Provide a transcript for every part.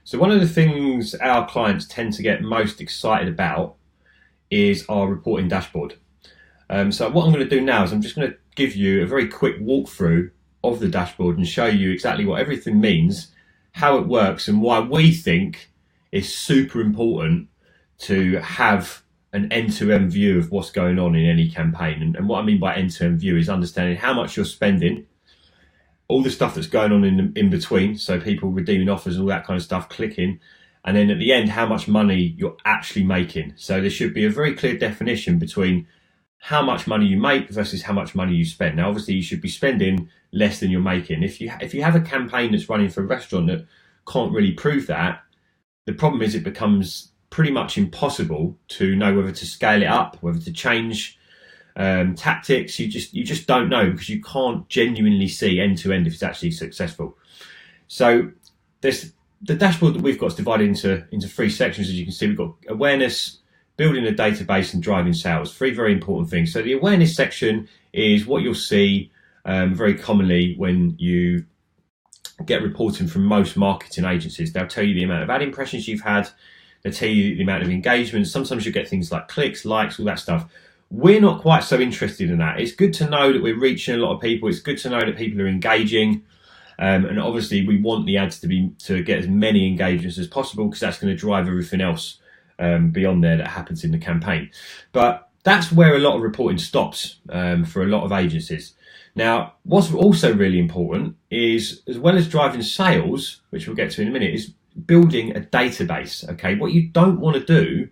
So one of the things our clients tend to get most excited about is our reporting dashboard. So what I'm going to do now is I'm just going to give you a very quick walkthrough of the dashboard and show you exactly what everything means, how it works, and why we think it's super important to have an end-to-end view of what's going on in any campaign. And what I mean by end-to-end view is understanding how much you're spending, all the stuff that's going on in between, so people redeeming offers and all that kind of stuff, clicking, and then at the end, how much money you're actually making. So there should be a very clear definition between how much money you make versus how much money you spend. Now, obviously, you should be spending less than you're making. If you have a campaign that's running for a restaurant that can't really prove that, the problem is it becomes pretty much impossible to know whether to scale it up, whether to change tactics. You just don't know, because you can't genuinely see end to end if it's actually successful. So the dashboard that we've got is divided into three sections. As you can see, we've got awareness, building a database, and driving sales. Three very important things. So the awareness section is what you'll see very commonly when you get reporting from most marketing agencies. They'll tell you the amount of ad impressions you've had. They'll tell you the amount of engagement. Sometimes you get things like clicks, likes, all that stuff. We're not quite so interested in that. It's good to know that we're reaching a lot of people. It's good to know that people are engaging. And obviously we want the ads to get as many engagements as possible, because that's going to drive everything else beyond there that happens in the campaign. But that's where a lot of reporting stops for a lot of agencies. Now, what's also really important is, as well as driving sales, which we'll get to in a minute, is building a database. Okay, what you don't want to do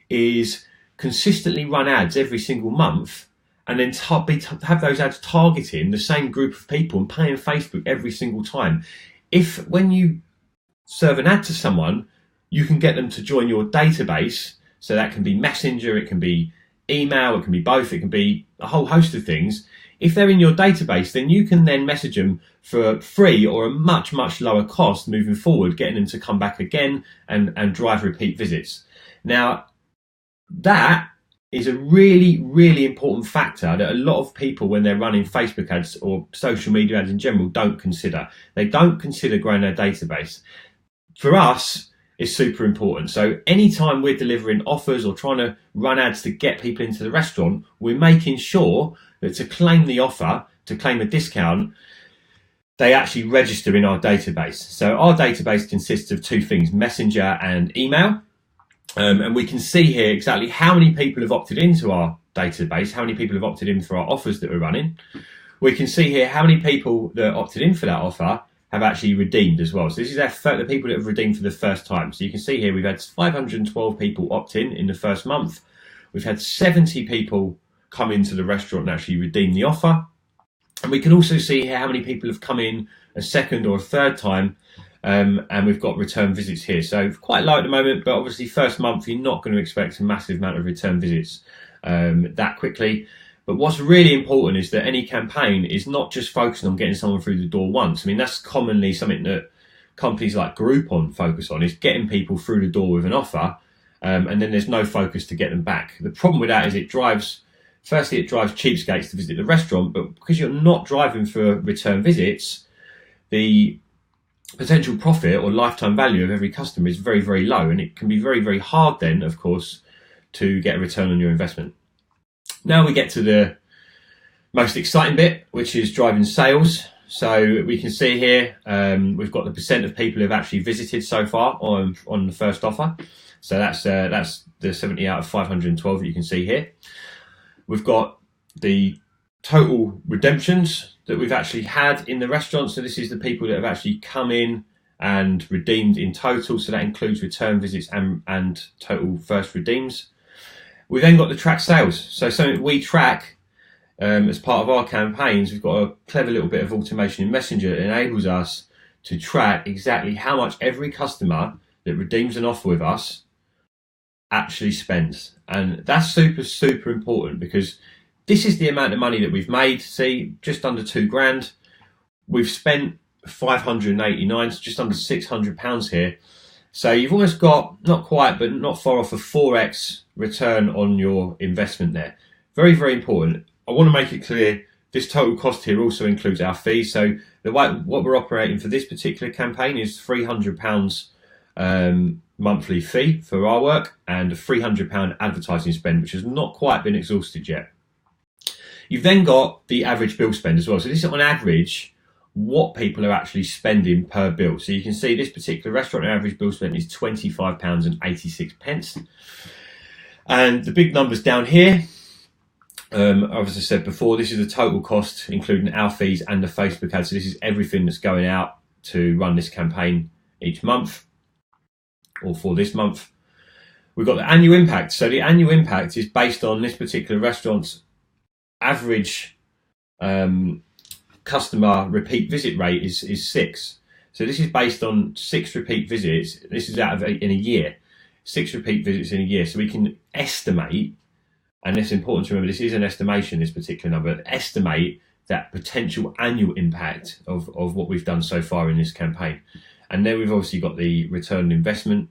is consistently run ads every single month and then have those ads targeting the same group of people and paying Facebook every single time. If when you serve an ad to someone, you can get them to join your database, so that can be Messenger, it can be email, it can be both, it can be a whole host of things. If they're in your database, then you can then message them for free or a much, much lower cost moving forward, getting them to come back again and drive repeat visits. Now, that is a really, really important factor that a lot of people, when they're running Facebook ads or social media ads in general, don't consider. They don't consider growing their database. For us, it's super important. So anytime we're delivering offers or trying to run ads to get people into the restaurant, we're making sure that to claim the offer, to claim a discount, they actually register in our database. So our database consists of two things, Messenger and email. And we can see here exactly how many people have opted into our database, how many people have opted in for our offers that we're running. We can see here how many people that opted in for that offer have actually redeemed as well. So this is the people that have redeemed for the first time. So you can see here we've had 512 people opt in the first month. We've had 70 people come into the restaurant and actually redeem the offer. And we can also see here how many people have come in a second or a third time. And we've got return visits here. So quite low at the moment, but obviously first month, you're not going to expect a massive amount of return visits that quickly. But what's really important is that any campaign is not just focusing on getting someone through the door once. I mean, that's commonly something that companies like Groupon focus on, is getting people through the door with an offer, and then there's no focus to get them back. The problem with that is it drives cheapskates to visit the restaurant, but because you're not driving for return visits, the potential profit or lifetime value of every customer is very, very low, and it can be very, very hard then, of course, to get a return on your investment. Now we get to the most exciting bit, which is driving sales. So we can see here we've got the percent of people who have actually visited so far on the first offer. So that's the 70 out of 512 that you can see here. We've got the total redemptions that we've actually had in the restaurant. So this is the people that have actually come in and redeemed in total. So that includes return visits and total first redeems. We've then got the track sales. So something we track as part of our campaigns. We've got a clever little bit of automation in Messenger that enables us to track exactly how much every customer that redeems an offer with us actually spends. And that's super, super important, because this is the amount of money that we've made. See, just under £2,000. We've spent 589, so just under £600 here. So you've almost got, not quite, but not far off, a 4x return on your investment there. Very, very important. I want to make it clear, this total cost here also includes our fees. So what we're operating for this particular campaign is £300 monthly fee for our work and a £300 advertising spend, which has not quite been exhausted yet. You've then got the average bill spend as well. So this is on average what people are actually spending per bill. So you can see this particular restaurant average bill spend is £25.86. And the big numbers down here, as I said before, this is the total cost, including our fees and the Facebook ads. So this is everything that's going out to run this campaign each month, or for this month. We've got the annual impact. So the annual impact is based on this particular restaurant's average customer repeat visit rate is 6. So this is based on 6 repeat visits. This is out of in a year. 6 repeat visits in a year. So we can estimate, and it's important to remember this is an estimation, this particular number, estimate that potential annual impact of what we've done so far in this campaign. And then we've obviously got the return on investment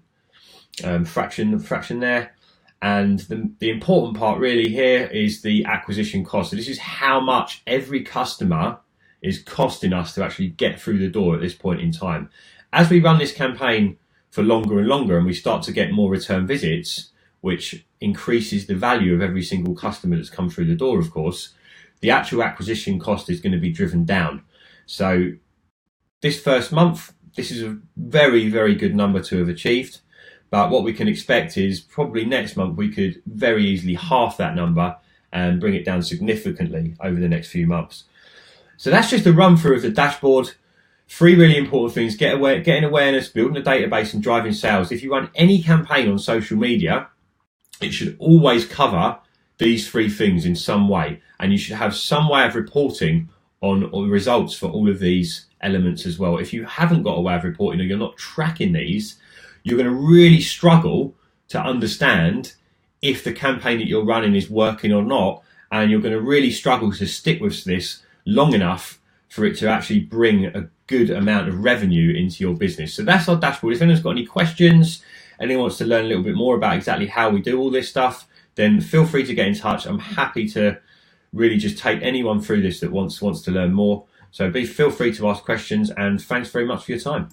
fraction there. And the important part really here is the acquisition cost. So this is how much every customer is costing us to actually get through the door at this point in time. As we run this campaign for longer and longer, and we start to get more return visits, which increases the value of every single customer that's come through the door, of course, the actual acquisition cost is going to be driven down. So this first month, this is a very, very good number to have achieved. But what we can expect is probably next month we could very easily halve that number and bring it down significantly over the next few months. So that's just a run through of the dashboard. 3 really important things: getting awareness, building a database, and driving sales. If you run any campaign on social media, it should always cover these 3 things in some way. And you should have some way of reporting on the results for all of these elements as well. If you haven't got a way of reporting, or you're not tracking these, you're going to really struggle to understand if the campaign that you're running is working or not. And you're going to really struggle to stick with this long enough for it to actually bring a good amount of revenue into your business. So that's our dashboard. If anyone's got any questions, anyone wants to learn a little bit more about exactly how we do all this stuff, then feel free to get in touch. I'm happy to really just take anyone through this that wants to learn more. So feel free to ask questions, and thanks very much for your time.